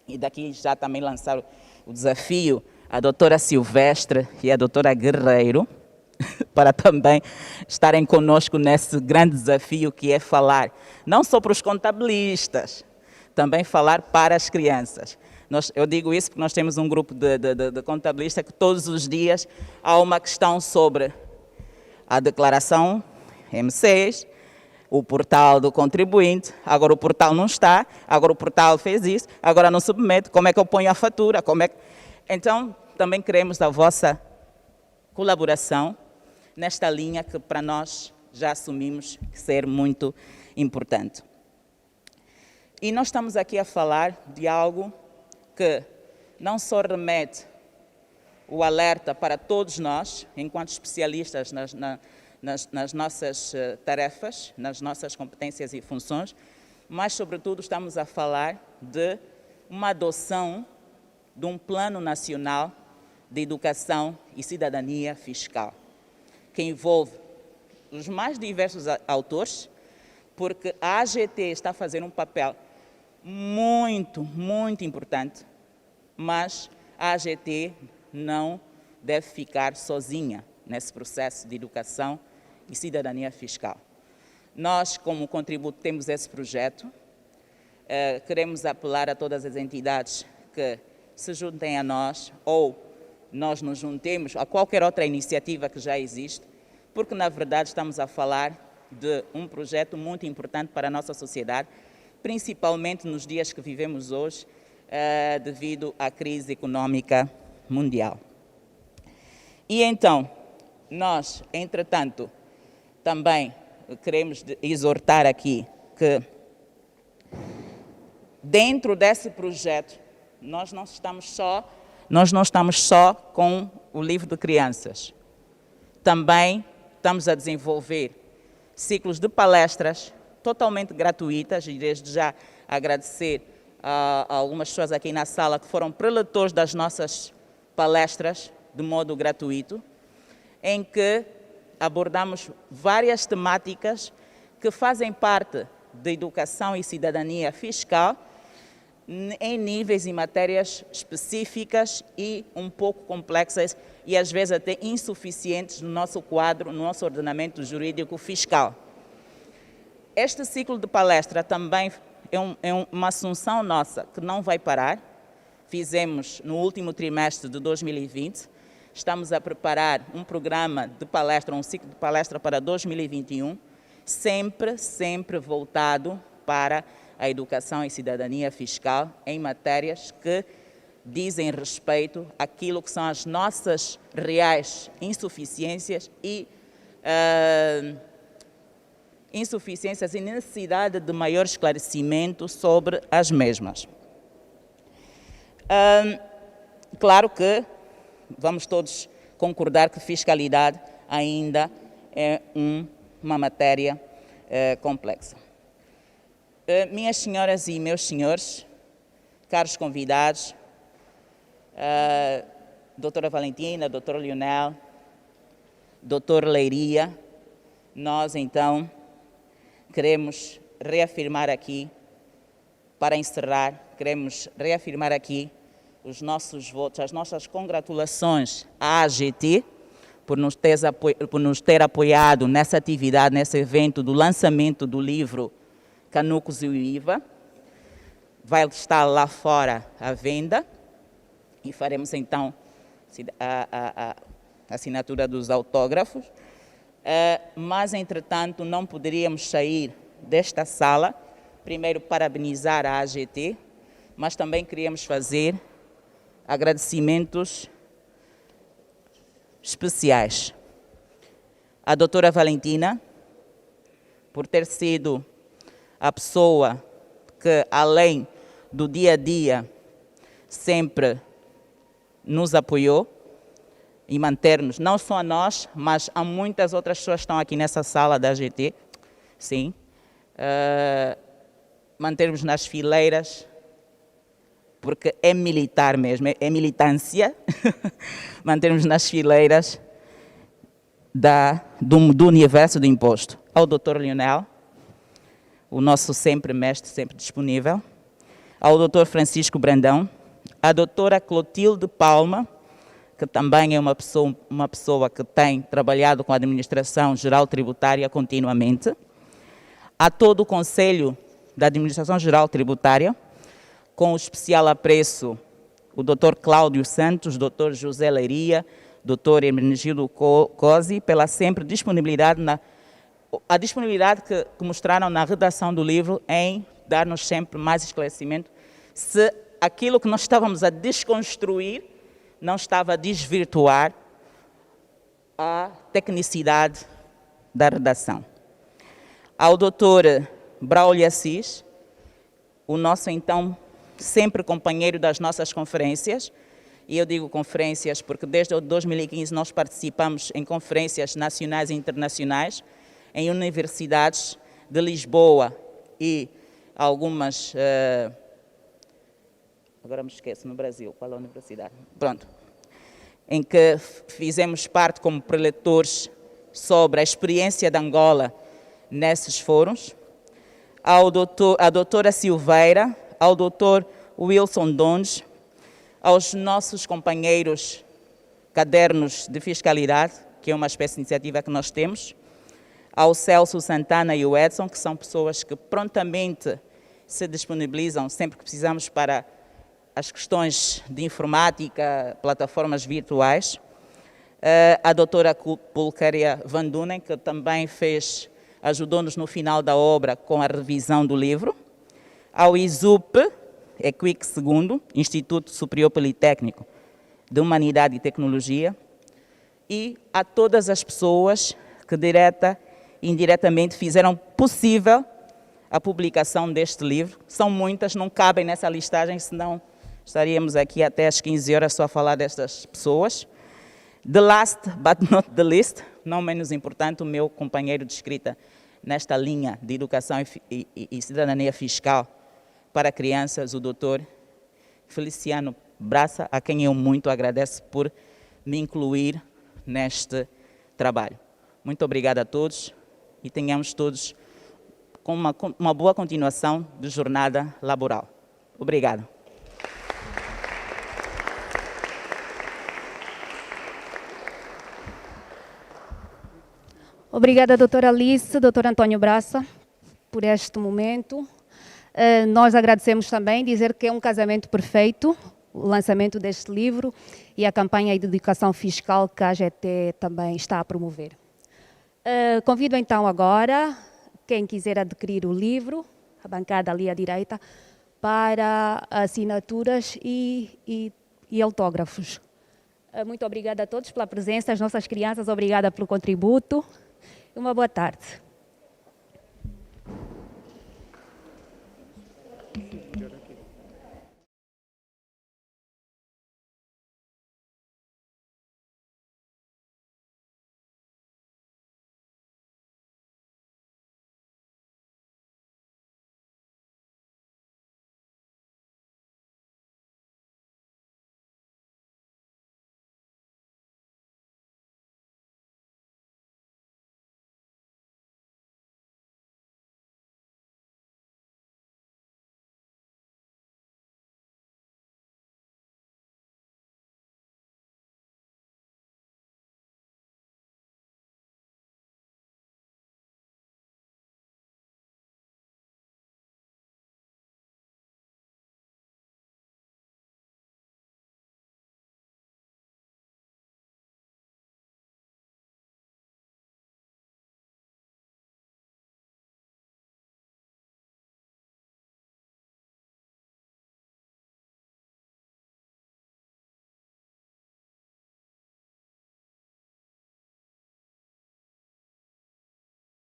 E daqui já também lançaram o desafio a doutora Silvestre e a doutora Guerreiro, para também estarem conosco nesse grande desafio que é falar, não só para os contabilistas, também falar para as crianças. Eu digo isso porque nós temos um grupo de contabilistas que todos os dias há uma questão sobre a declaração M6, o portal do contribuinte, agora o portal não está, agora o portal fez isso, agora não submete, como é que eu ponho a fatura? Então, também queremos a vossa colaboração nesta linha que para nós já assumimos ser muito importante. E nós estamos aqui a falar de algo que não só remete o alerta para todos nós, enquanto especialistas nas nossas tarefas, nas nossas competências e funções, mas, sobretudo, estamos a falar de uma adoção de um Plano Nacional de Educação e Cidadania Fiscal, que envolve os mais diversos autores, porque a AGT está a fazer um papel muito, muito importante, mas a AGT não deve ficar sozinha nesse processo de educação e cidadania fiscal. Nós, como contributo, temos esse projeto, queremos apelar a todas as entidades que se juntem a nós ou nós nos juntemos a qualquer outra iniciativa que já existe, porque, na verdade, estamos a falar de um projeto muito importante para a nossa sociedade, principalmente nos dias que vivemos hoje, devido à crise econômica mundial. E então, nós, entretanto, também queremos exortar aqui que, dentro desse projeto, nós não estamos só com o livro de crianças. Também estamos a desenvolver ciclos de palestras totalmente gratuitas, e desde já agradecer a algumas pessoas aqui na sala que foram preletores das nossas palestras de modo gratuito, em que abordamos várias temáticas que fazem parte da educação e cidadania fiscal em níveis e matérias específicas e um pouco complexas e às vezes até insuficientes no nosso quadro, no nosso ordenamento jurídico fiscal. Este ciclo de palestra também é uma assunção nossa que não vai parar. Fizemos no último trimestre de 2020, estamos a preparar um programa de palestra, um ciclo de palestra para 2021, sempre voltado para a educação e cidadania fiscal em matérias que dizem respeito àquilo que são as nossas reais insuficiências e necessidade de maior esclarecimento sobre as mesmas. Claro que vamos todos concordar que fiscalidade ainda é uma matéria complexa. Minhas senhoras e meus senhores, caros convidados, doutora Valentina, doutor Lionel, doutor Leiria, nós então queremos reafirmar aqui para encerrar, queremos reafirmar aqui os nossos votos, as nossas congratulações à AGT por nos ter apoiado nessa atividade, nesse evento do lançamento do livro Canucos e Uiva. Vai estar lá fora à venda e faremos então a assinatura dos autógrafos. Mas, entretanto, não poderíamos sair desta sala, primeiro parabenizar a AGT, mas também queríamos fazer agradecimentos especiais à doutora Valentina, por ter sido a pessoa que, além do dia a dia, sempre nos apoiou e manter-nos, não só a nós, mas a muitas outras pessoas que estão aqui nessa sala da AGT, sim, mantermos nas fileiras, porque é militar mesmo, é militância, mantermos nas fileiras do universo do imposto. Ao Dr. Lionel, o nosso sempre mestre, sempre disponível, ao Dr. Francisco Brandão, a doutora Clotilde Palma, que também é uma pessoa que tem trabalhado com a Administração Geral Tributária continuamente, a todo o Conselho da Administração Geral Tributária, com especial apreço o Dr. Cláudio Santos, Dr. José Leiria, Dr. Hermenegildo Cosi, pela sempre disponibilidade, a disponibilidade que mostraram na redação do livro em dar-nos sempre mais esclarecimento se aquilo que nós estávamos a desconstruir não estava a desvirtuar a tecnicidade da redação. Ao Dr. Braulio Assis, o nosso então sempre companheiro das nossas conferências, e eu digo conferências porque desde 2015 nós participamos em conferências nacionais e internacionais, em universidades de Lisboa e algumas, agora me esqueço, no Brasil, qual é a universidade? Pronto, em que fizemos parte como preletores sobre a experiência de Angola nesses fóruns, à doutora Silveira, ao doutor Wilson Dondes, aos nossos companheiros cadernos de fiscalidade, que é uma espécie de iniciativa que nós temos, ao Celso Santana e o Edson, que são pessoas que prontamente se disponibilizam sempre que precisamos para as questões de informática, plataformas virtuais, a doutora Pulcaria Van Dunen, que também ajudou-nos no final da obra com a revisão do livro, ao ISUP, EQUIC II, Instituto Superior Politécnico de Humanidade e Tecnologia, e a todas as pessoas que direta e indiretamente fizeram possível a publicação deste livro. São muitas, não cabem nessa listagem, senão estaríamos aqui até às 15 horas só a falar destas pessoas. The last but not the least, não menos importante, o meu companheiro de escrita nesta linha de educação e cidadania fiscal para crianças, o doutor Feliciano Braça, a quem eu muito agradeço por me incluir neste trabalho. Muito obrigado a todos e tenhamos todos com uma boa continuação de jornada laboral. Obrigado. Obrigada, doutora Alice, doutor Antônio Braça, por este momento. Nós agradecemos também, dizer que é um casamento perfeito, o lançamento deste livro e a campanha de educação fiscal que a AGT também está a promover. Convido então agora, quem quiser adquirir o livro, a bancada ali à direita, para assinaturas e autógrafos. Muito obrigada a todos pela presença, as nossas crianças, obrigada pelo contributo. Uma boa tarde.